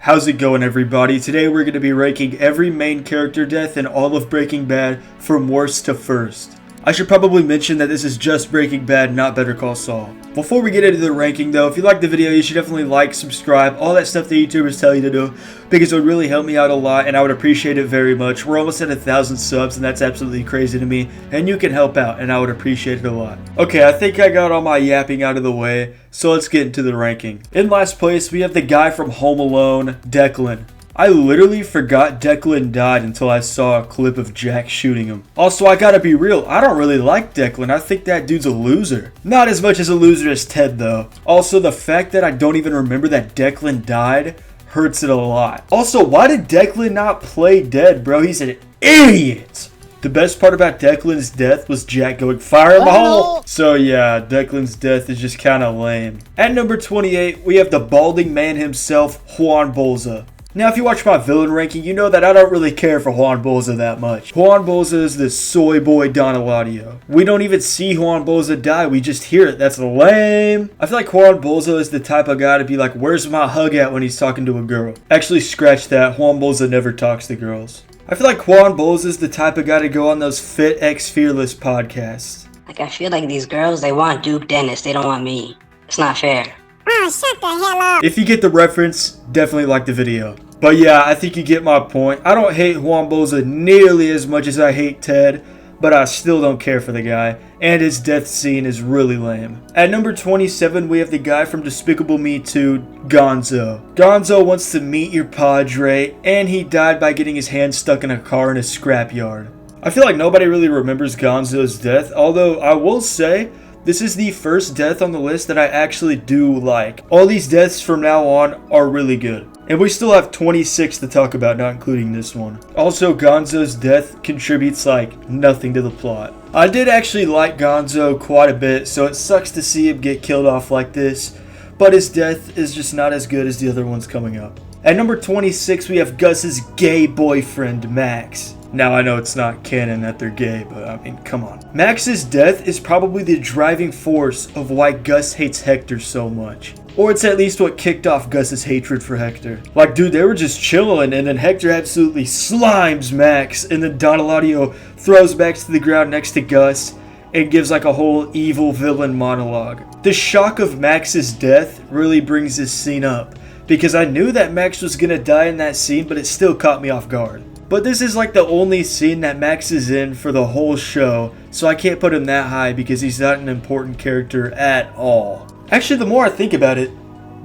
How's it going, everybody? Today we're going to be ranking every main character death in all of Breaking Bad from worst to first. I should probably mention that this is just Breaking Bad, not Better Call Saul. Before we get into the ranking though, if you liked the video, you should definitely like, subscribe, all that stuff the YouTubers tell you to do, because it would really help me out a lot and I would appreciate it very much. We're almost at 1,000 subs and that's absolutely crazy to me, and you can help out and I would appreciate it a lot. Okay, I think I got all my yapping out of the way, so let's get into the ranking. In last place, we have the guy from Home Alone, Declan. I literally forgot Declan died until I saw a clip of Jack shooting him. Also, I gotta be real, I don't really like Declan. I think that dude's a loser. Not as much as a loser as Ted though. Also, the fact that I don't even remember that Declan died hurts it a lot. Also, why did Declan not play dead, bro? He's an idiot! The best part about Declan's death was Jack going, "Fire in the hole!" So yeah, Declan's death is just kinda lame. At number 28, we have the balding man himself, Juan Bolsa. Now, if you watch my villain ranking, you know that I don't really care for Juan Bolsa that much. Juan Bolsa is the soy boy Don Eladio. We don't even see Juan Bolsa die, we just hear it. That's lame. I feel like Juan Bolsa is the type of guy to be like, "Where's my hug at?" when he's talking to a girl. Actually, scratch that. Juan Bolsa never talks to girls. I feel like Juan Bolsa is the type of guy to go on those Fit X Fearless podcasts. Like, I feel like these girls, they want Duke Dennis. They don't want me. It's not fair. Oh, shut the hell up. If you get the reference, definitely like the video. But yeah, I think you get my point. I don't hate Juan Bolsa nearly as much as I hate Ted, but I still don't care for the guy, and his death scene is really lame. At number 27, we have the guy from Despicable Me 2, Gonzo. Gonzo wants to meet your padre, and he died by getting his hand stuck in a car in a scrapyard. I feel like nobody really remembers Gonzo's death, although I will say, this is the first death on the list that I actually do like. All these deaths from now on are really good. And we still have 26 to talk about, not including this one. Also, Gonzo's death contributes like nothing to the plot. I did actually like Gonzo quite a bit, so it sucks to see him get killed off like this, but his death is just not as good as the other ones coming up. At number 26, we have Gus's gay boyfriend, Max. Now, I know it's not canon that they're gay, but I mean, come on. Max's death is probably the driving force of why Gus hates Hector so much. Or it's at least what kicked off Gus's hatred for Hector. Like, dude, they were just chilling, and then Hector absolutely slimes Max, and then Don Eladio throws Max to the ground next to Gus, and gives like a whole evil villain monologue. The shock of Max's death really brings this scene up, because I knew that Max was gonna die in that scene, but it still caught me off guard. But this is like the only scene that Max is in for the whole show, so I can't put him that high because he's not an important character at all. Actually, the more I think about it,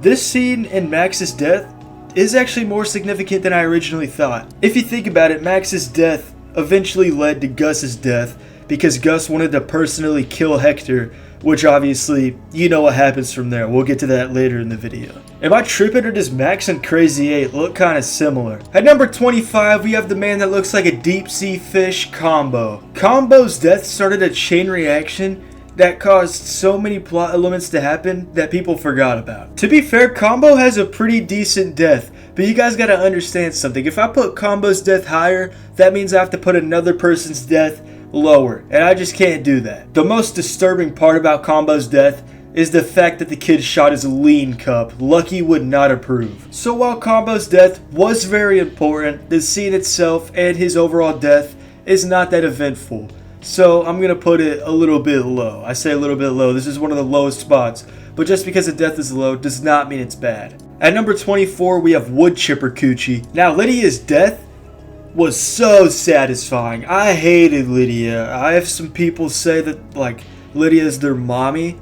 this scene in Max's death is actually more significant than I originally thought. If you think about it, Max's death eventually led to Gus's death because Gus wanted to personally kill Hector, which obviously, you know what happens from there. We'll get to that later in the video. Am I tripping, or does Max and Crazy 8 look kind of similar? At number 25, we have the man that looks like a deep sea fish, Combo. Combo's death started a chain reaction that caused so many plot elements to happen that people forgot about. To be fair, Combo has a pretty decent death, but you guys gotta understand something. If I put Combo's death higher, that means I have to put another person's death lower, and I just can't do that. The most disturbing part about Combo's death is the fact that the kid shot his lean cup. Lucky would not approve. So while Combo's death was very important, the scene itself and his overall death is not that eventful. So I'm gonna put it a little bit low. I say a little bit low. This is one of the lowest spots. But just because the death is low does not mean it's bad. At number 24, we have Wood Chipper Coochie. Now, Lydia's death was so satisfying. I hated Lydia. I have some people say that like Lydia's their mommy.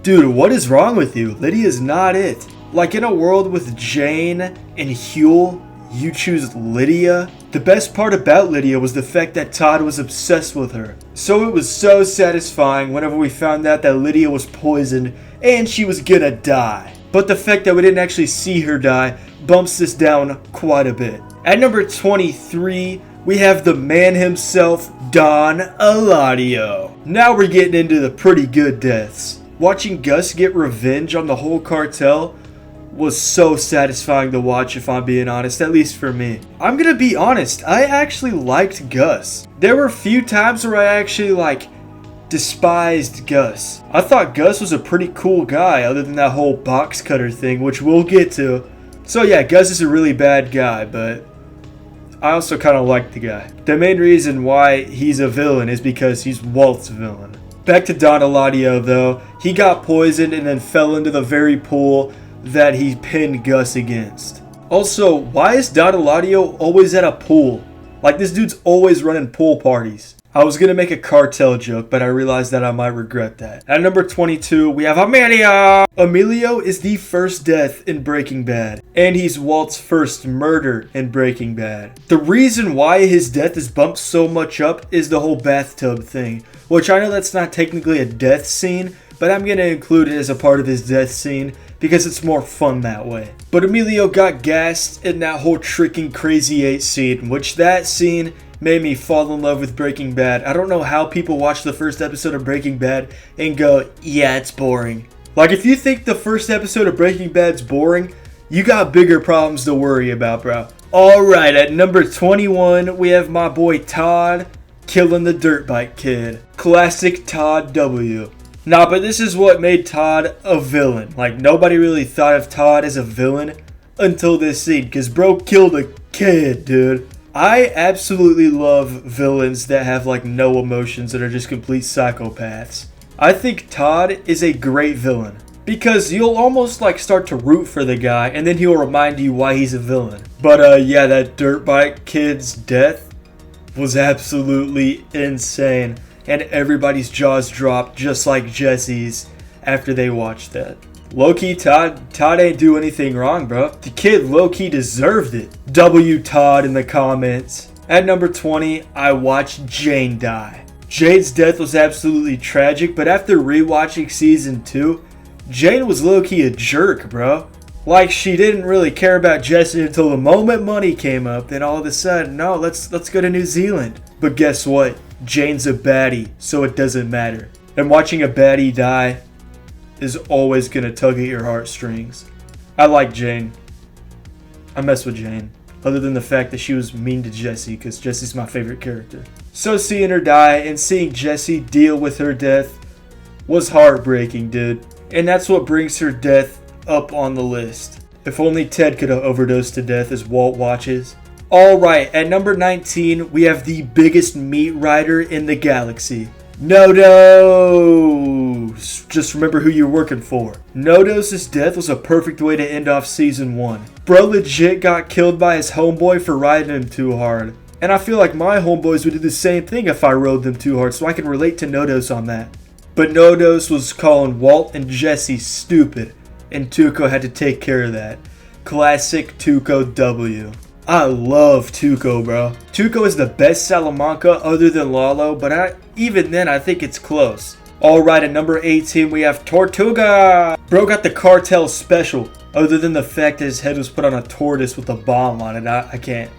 Dude, what is wrong with you? Lydia's not it. Like, in a world with Jane and Huel, you choose Lydia? The best part about Lydia was the fact that Todd was obsessed with her. So it was so satisfying whenever we found out that Lydia was poisoned and she was gonna die. But the fact that we didn't actually see her die bumps this down quite a bit. At number 23, we have the man himself, Don Eladio. Now we're getting into the pretty good deaths. Watching Gus get revenge on the whole cartel was so satisfying to watch, if I'm being honest, at least for me. I'm gonna be honest, I actually liked Gus. There were a few times where I actually despised Gus. I thought Gus was a pretty cool guy, other than that whole box cutter thing, which we'll get to. So yeah, Gus is a really bad guy, but I also kind of like the guy. The main reason why he's a villain is because he's Walt's villain. Back to Don Eladio though, he got poisoned and then fell into the very pool that he pinned Gus against. Also, why is Don Eladio always at a pool? Like, this dude's always running pool parties. I was gonna make a cartel joke, but I realized that I might regret that. At number 22, we have Emilio! Emilio is the first death in Breaking Bad, and he's Walt's first murder in Breaking Bad. The reason why his death is bumped so much up is the whole bathtub thing, which I know that's not technically a death scene, but I'm gonna include it as a part of his death scene because it's more fun that way. But Emilio got gassed in that whole tricking Crazy 8 scene, which that scene made me fall in love with Breaking Bad. I don't know how people watch the first episode of Breaking Bad and go, yeah, it's boring. Like, if you think the first episode of Breaking Bad's boring, you got bigger problems to worry about, bro. Alright, at number 21, we have my boy Todd killing the dirt bike kid. Classic Todd W. Nah, but this is what made Todd a villain. Like, nobody really thought of Todd as a villain until this scene, because bro killed a kid, dude. I absolutely love villains that have like no emotions, that are just complete psychopaths. I think Todd is a great villain because you'll almost like start to root for the guy and then he'll remind you why he's a villain. But yeah, that dirt bike kid's death was absolutely insane and everybody's jaws dropped just like Jesse's after they watched that. Low-key, Todd ain't do anything wrong, bro. The kid low-key deserved it. W Todd in the comments. At number 20, I watched Jane die. Jane's death was absolutely tragic, but after rewatching season 2, Jane was low-key a jerk, bro. Like, she didn't really care about Jesse until the moment money came up, then all of a sudden, no, let's go to New Zealand. But guess what? Jane's a baddie, so it doesn't matter. And watching a baddie die is always gonna tug at your heartstrings. I like Jane. I mess with Jane. Other than the fact that she was mean to Jesse, because Jesse's my favorite character. So seeing her die and seeing Jesse deal with her death was heartbreaking, dude. And that's what brings her death up on the list. If only Ted could have overdosed to death as Walt watches. Alright, at number 19, we have the biggest meat rider in the galaxy. No-Doze! Just remember who you're working for. No-Doze's death was a perfect way to end off season 1. Bro legit got killed by his homeboy for riding him too hard. And I feel like my homeboys would do the same thing if I rode them too hard, so I can relate to No-Doze on that. But No-Doze was calling Walt and Jesse stupid, and Tuco had to take care of that. Classic Tuco W. I love Tuco, bro. Tuco is the best Salamanca other than Lalo, but even then I think it's close. Alright, at number 18 we have Tortuga. Bro got the cartel special, other than the fact that his head was put on a tortoise with a bomb on it. I can't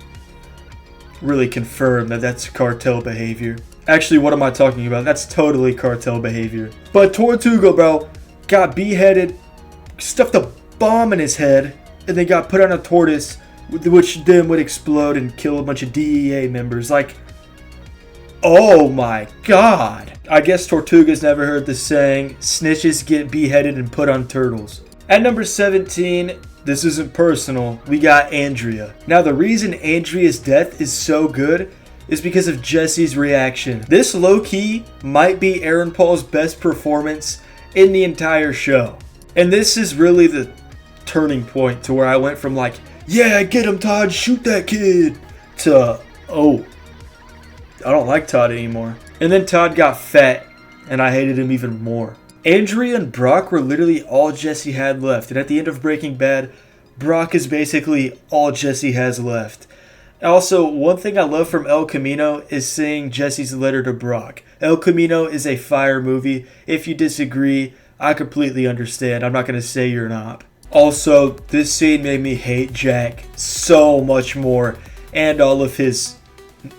really confirm that that's cartel behavior. Actually, what am I talking about? That's totally cartel behavior. But Tortuga, bro, got beheaded, stuffed a bomb in his head, and then got put on a tortoise, which then would explode and kill a bunch of DEA members. Like, oh my god. I guess Tortuga's never heard the saying, snitches get beheaded and put on turtles. At number 17, this isn't personal, we got Andrea. Now the reason Andrea's death is so good is because of Jesse's reaction. This low-key might be Aaron Paul's best performance in the entire show. And this is really the turning point to where I went from like, yeah, get him, Todd, shoot that kid, to, oh, I don't like Todd anymore. And then Todd got fat, and I hated him even more. Andrea and Brock were literally all Jesse had left, and at the end of Breaking Bad, Brock is basically all Jesse has left. Also, one thing I love from El Camino is seeing Jesse's letter to Brock. El Camino is a fire movie. If you disagree, I completely understand. I'm not going to say you're not. Also, this scene made me hate Jack so much more, and all of his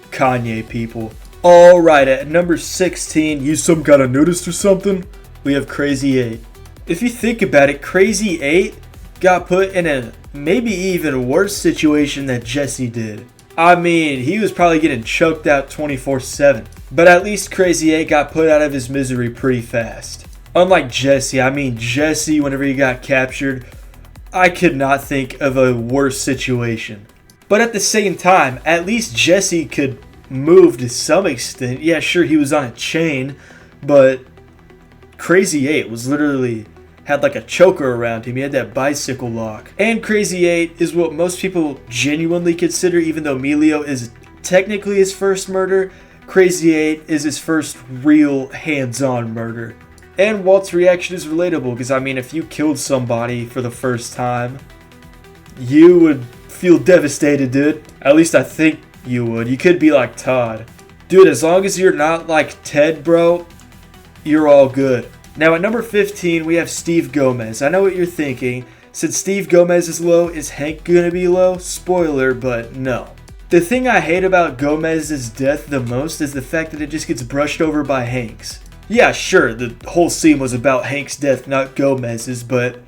Kanye people. Alright, at number 16, you some kind of noticed or something? We have Crazy 8. If you think about it, Crazy 8 got put in a maybe even worse situation than Jesse did. I mean, he was probably getting choked out 24/7. But at least Crazy 8 got put out of his misery pretty fast. Unlike Jesse, I mean Jesse, whenever he got captured, I could not think of a worse situation. But at the same time, at least Jesse could move to some extent. Yeah, sure, he was on a chain, but Crazy 8 was literally had like a choker around him. He had that bicycle lock. And Crazy 8 is what most people genuinely consider, even though Emilio is technically his first murder, Crazy 8 is his first real hands-on murder. And Walt's reaction is relatable, because I mean, if you killed somebody for the first time, you would feel devastated, dude. At least I think you would. You could be like Todd. Dude, as long as you're not like Ted, bro, you're all good. Now at number 15, we have Steve Gomez. I know what you're thinking. Since Steve Gomez is low, is Hank gonna be low? Spoiler, but no. The thing I hate about Gomez's death the most is the fact that it just gets brushed over by Hank's. Yeah, sure, the whole scene was about Hank's death, not Gomez's, but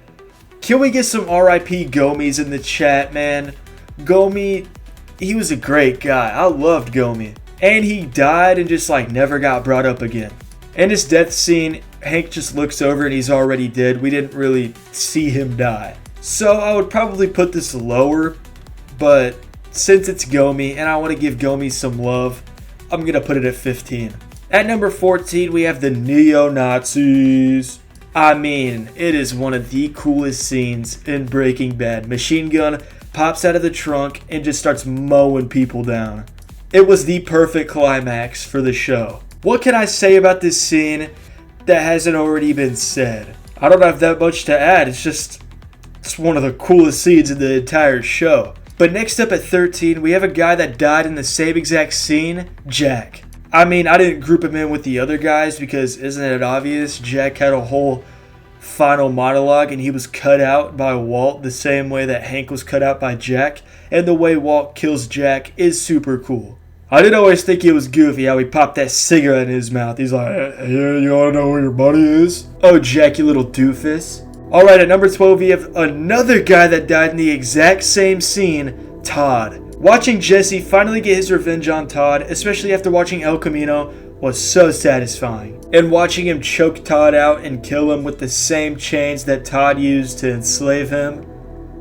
can we get some RIP Gomies in the chat, man? Gomi, he was a great guy. I loved Gomi. And he died and just like never got brought up again. In his death scene, Hank just looks over and he's already dead. We didn't really see him die. So I would probably put this lower, but since it's Gomi and I want to give Gomi some love, I'm going to put it at 15. At number 14, we have the Neo-Nazis. I mean, it is one of the coolest scenes in Breaking Bad. Machine Gun pops out of the trunk and just starts mowing people down. It was the perfect climax for the show. What can I say about this scene that hasn't already been said? I don't have that much to add. It's one of the coolest scenes in the entire show. But next up at 13, we have a guy that died in the same exact scene, Jack. I mean, I didn't group him in with the other guys because isn't it obvious? Jack had a whole final monologue and he was cut out by Walt the same way that Hank was cut out by Jack. And the way Walt kills Jack is super cool. I did always think it was goofy how he popped that cigarette in his mouth. He's like, "Yeah, you wanna know where your buddy is?" Oh, Jack, you little doofus. Alright, at number 12, we have another guy that died in the exact same scene, Todd. Watching Jesse finally get his revenge on Todd, especially after watching El Camino, was so satisfying. And watching him choke Todd out and kill him with the same chains that Todd used to enslave him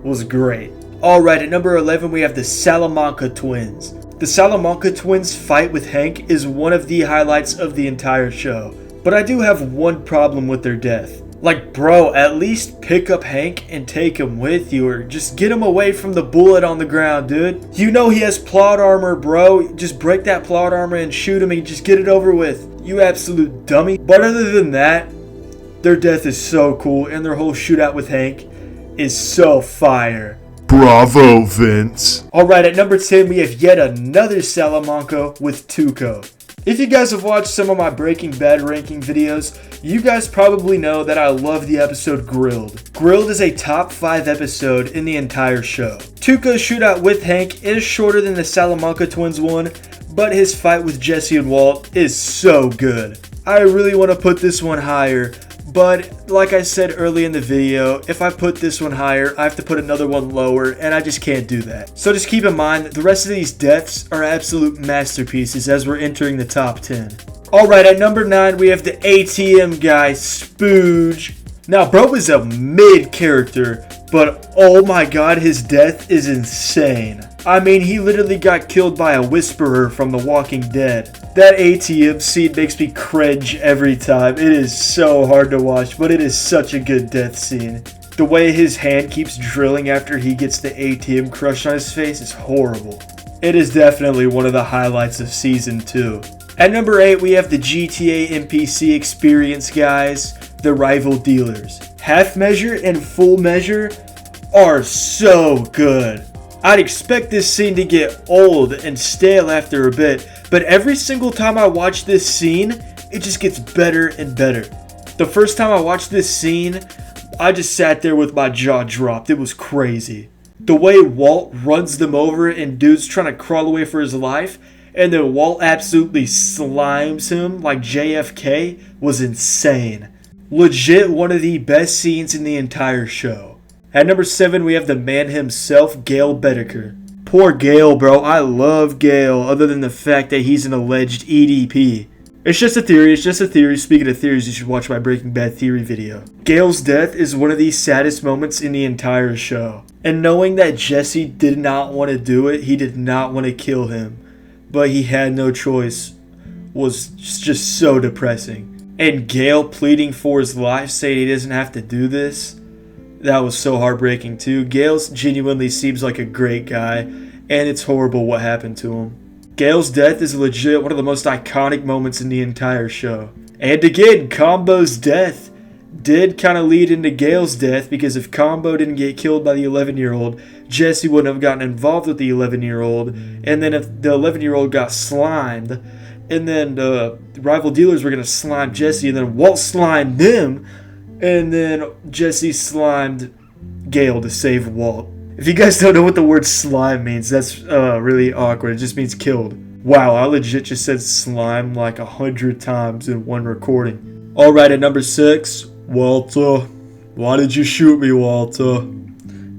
was great. Alright, at number 11, we have the Salamanca Twins. The Salamanca Twins' fight with Hank is one of the highlights of the entire show. But I do have one problem with their death. Like, bro, at least pick up Hank and take him with you, or just get him away from the bullet on the ground, dude. You know he has plot armor, bro. Just break that plot armor and shoot him and just get it over with. You absolute dummy. But other than that, their death is so cool, and their whole shootout with Hank is so fire. Bravo, Vince. Alright, at number 10, we have yet another Salamanca with Tuco. If you guys have watched some of my Breaking Bad ranking videos, you guys probably know that I love the episode Grilled. Grilled is a top 5 episode in the entire show. Tuco's shootout with Hank is shorter than the Salamanca Twins one, but his fight with Jesse and Walt is so good. I really want to put this one higher, but like I said early in the video, if I put this one higher, I have to put another one lower, and I just can't do that. So just keep in mind, the rest of these deaths are absolute masterpieces as we're entering the top 10. Alright, at number 9, we have the ATM guy, Spooge. Now, bro is a mid character, but oh my god, his death is insane. I mean, he literally got killed by a whisperer from The Walking Dead. That ATM scene makes me cringe every time. It is so hard to watch, but it is such a good death scene. The way his hand keeps drilling after he gets the ATM crushed on his face is horrible. It is definitely one of the highlights of Season 2. At number 8, we have the GTA NPC experience guys, the rival dealers. Half Measure and Full Measure are so good. I'd expect this scene to get old and stale after a bit, but every single time I watch this scene, it just gets better and better. The first time I watched this scene, I just sat there with my jaw dropped. It was crazy. The way Walt runs them over and dude's trying to crawl away for his life, and then Walt absolutely slimes him like JFK was insane. Legit one of the best scenes in the entire show. At number 7, we have the man himself, Gale Bedecker. Poor Gale, bro. I love Gale, other than the fact that he's an alleged EDP. It's just a theory. It's just a theory. Speaking of theories, you should watch my Breaking Bad theory video. Gale's death is one of the saddest moments in the entire show. And knowing that Jesse did not want to do it, he did not want to kill him, but he had no choice, was just so depressing. And Gale pleading for his life, saying he doesn't have to do this, that was so heartbreaking too. Gale genuinely seems like a great guy, and it's horrible what happened to him. Gale's death is legit one of the most iconic moments in the entire show. And again, Combo's death did kind of lead into Gale's death, because if Combo didn't get killed by the 11-year-old, Jesse wouldn't have gotten involved with the 11-year-old. And then if the 11-year-old got slimed, and then the rival dealers were going to slime Jesse, and then Walt slimed them, and then Jesse slimed Gale to save Walt. If you guys don't know what the word slime means, that's really awkward. It just means killed. Wow, I legit just said slime like 100 times in one recording. Alright, at number 6, Walter. Why did you shoot me, Walter?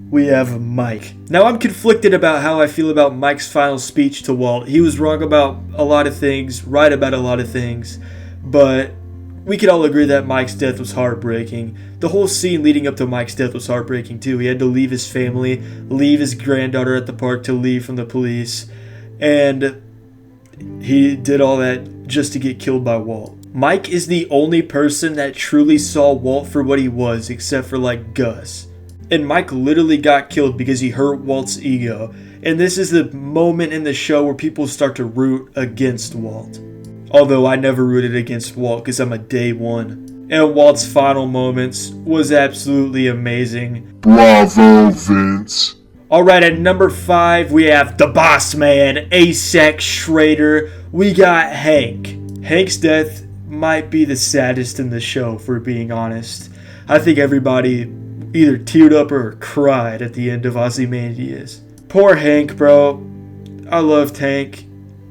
We have Mike. Now, I'm conflicted about how I feel about Mike's final speech to Walt. He was wrong about a lot of things, right about a lot of things, but we could all agree that Mike's death was heartbreaking. The whole scene leading up to Mike's death was heartbreaking too. He had to leave his family, leave his granddaughter at the park to leave from the police, and he did all that just to get killed by Walt. Mike is the only person that truly saw Walt for what he was, except for like Gus. And Mike literally got killed because he hurt Walt's ego. And this is the moment in the show where people start to root against Walt. Although I never rooted against Walt because I'm a day one. And Walt's final moments was absolutely amazing. Bravo, Vince. Alright, at number 5, we have the boss man, Asac Schrader. We got Hank. Hank's death might be the saddest in the show, for being honest. I think everybody either teared up or cried at the end of Ozymandias. Poor Hank, bro. I loved Hank.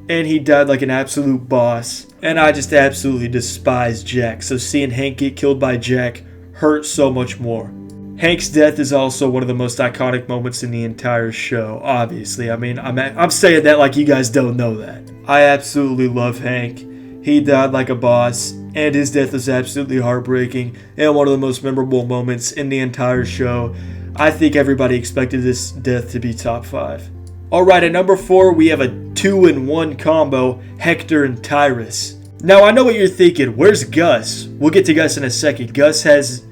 And he died like an absolute boss. And I just absolutely despise Jack. So seeing Hank get killed by Jack hurt so much more. Hank's death is also one of the most iconic moments in the entire show, obviously. I mean, I'm saying that like you guys don't know that. I absolutely love Hank. He died like a boss, and his death was absolutely heartbreaking and one of the most memorable moments in the entire show. I think everybody expected this death to be top 5. Alright, at number 4, we have a 2-in-1 combo, Hector and Tyrus. Now, I know what you're thinking. Where's Gus? We'll get to Gus in a second. Gus has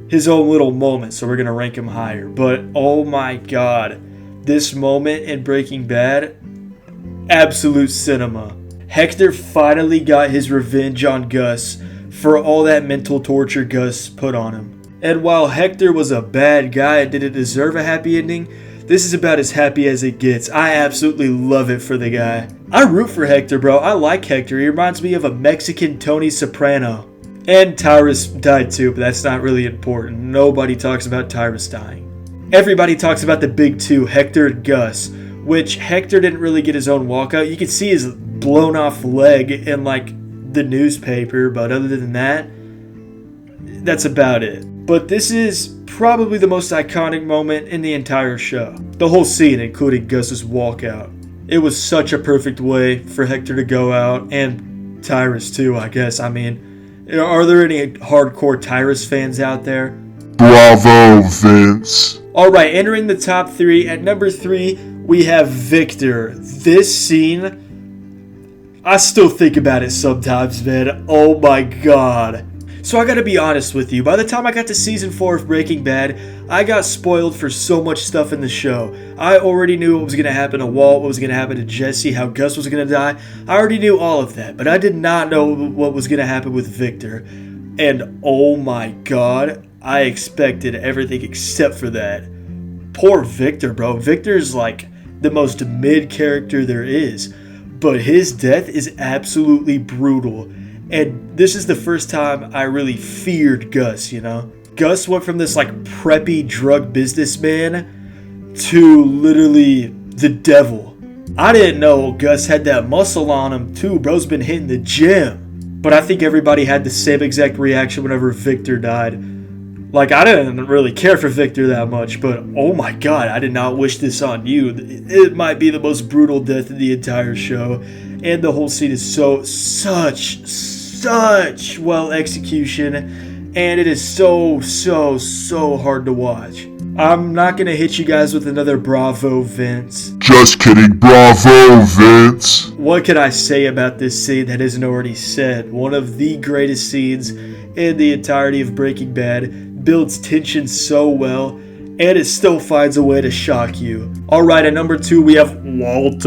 his own little moment, so we're going to rank him higher. But, oh my god, this moment in Breaking Bad, absolute cinema. Hector finally got his revenge on Gus for all that mental torture Gus put on him. And while Hector was a bad guy and didn't deserve a happy ending, this is about as happy as it gets. I absolutely love it for the guy. I root for Hector, bro. I like Hector. He reminds me of a Mexican Tony Soprano. And Tyrus died too, but that's not really important. Nobody talks about Tyrus dying. Everybody talks about the big two, Hector and Gus, which Hector didn't really get his own walkout. You could see his blown off leg in like the newspaper, but other than that, that's about it. But this is probably the most iconic moment in the entire show. The whole scene, including Gus's walkout. It was such a perfect way for Hector to go out, and Tyrus too, I guess. I mean, are there any hardcore Tyrus fans out there? Bravo, Vince. Alright, entering the top 3. At number 3, we have Victor. This scene, I still think about it sometimes, man. Oh my god. So I gotta be honest with you, by the time I got to season 4 of Breaking Bad, I got spoiled for so much stuff in the show. I already knew what was gonna happen to Walt, what was gonna happen to Jesse, how Gus was gonna die. I already knew all of that, but I did not know what was gonna happen with Victor. And oh my god, I expected everything except for that. Poor Victor, bro. Victor's like the most mid character there is, but his death is absolutely brutal. And this is the first time I really feared Gus, you know? Gus went from this like preppy drug businessman to literally the devil. I didn't know Gus had that muscle on him too. Bro's been hitting the gym. But I think everybody had the same exact reaction whenever Victor died. Like, I didn't really care for Victor that much, but oh my god, I did not wish this on you. It might be the most brutal death in the entire show, and the whole scene is such well execution, and it is so hard to watch. I'm not gonna hit you guys with another bravo, Vince. Just kidding, bravo, Vince. What can I say about this scene that isn't already said? One of the greatest scenes in the entirety of Breaking Bad, builds tension so well, and it still finds a way to shock you. Alright, at number 2 we have Walt.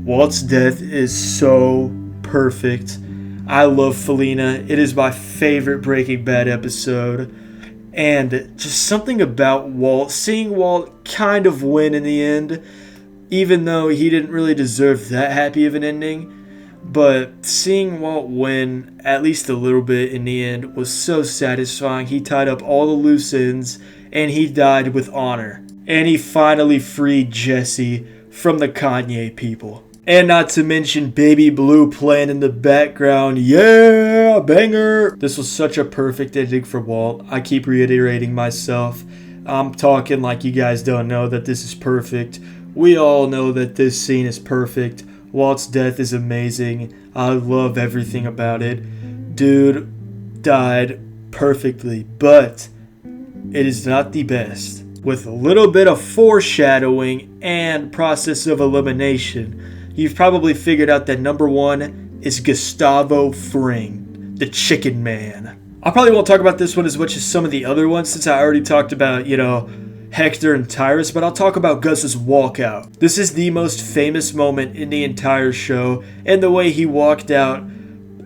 Walt's death is so perfect. I love Felina. It is my favorite Breaking Bad episode. And just something about Walt, seeing Walt kind of win in the end, even though he didn't really deserve that happy of an ending. But seeing Walt win, at least a little bit in the end, was so satisfying. He tied up all the loose ends, and he died with honor. And he finally freed Jesse from the Kanye people. And not to mention Baby Blue playing in the background. Yeah, banger! This was such a perfect ending for Walt. I keep reiterating myself. I'm talking like you guys don't know that this is perfect. We all know that this scene is perfect. Walt's death is amazing. I love everything about it. Dude died perfectly, but it is not the best. With a little bit of foreshadowing and process of elimination, you've probably figured out that number 1 is Gustavo Fring, the Chicken Man. I probably won't talk about this one as much as some of the other ones since I already talked about, Hector and Tyrus, but I'll talk about Gus's walkout. This is the most famous moment in the entire show, and the way he walked out,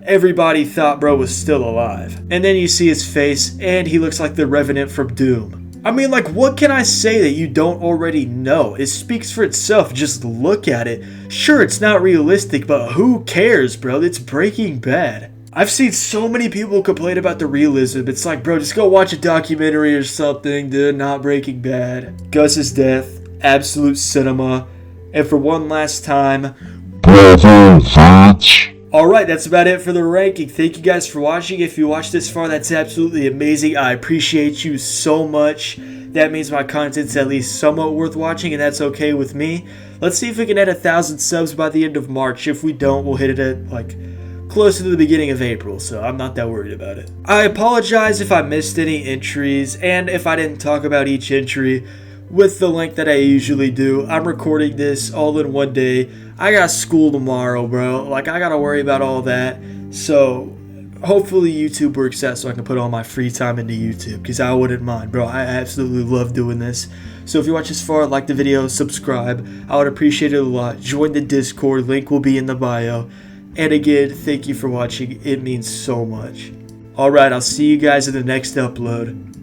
everybody thought bro was still alive. And then you see his face, and he looks like the Revenant from Doom. I mean, like, what can I say that you don't already know? It speaks for itself, just look at it. Sure, it's not realistic, but who cares, bro? It's Breaking Bad. I've seen so many people complain about the realism. It's like, bro, just go watch a documentary or something, dude, not Breaking Bad. Gus's death, absolute cinema. And for one last time, Bravo, Vince. alright, that's about it for the ranking. Thank you guys for watching. If you watched this far, that's absolutely amazing. I appreciate you so much. That means my content's at least somewhat worth watching, and that's okay with me. Let's see if we can hit 1,000 subs by the end of March. If we don't, we'll hit it at, close to the beginning of April, so I'm not that worried about it. I apologize if I missed any entries, and if I didn't talk about each entry with the length that I usually do. I'm recording this all in one day. I got school tomorrow, bro. I gotta worry about all that. So, hopefully YouTube works out so I can put all my free time into YouTube, because I wouldn't mind, bro. I absolutely love doing this. So if you watch this far, like the video, subscribe. I would appreciate it a lot. Join the Discord, link will be in the bio. And again, thank you for watching. It means so much. Alright, I'll see you guys in the next upload.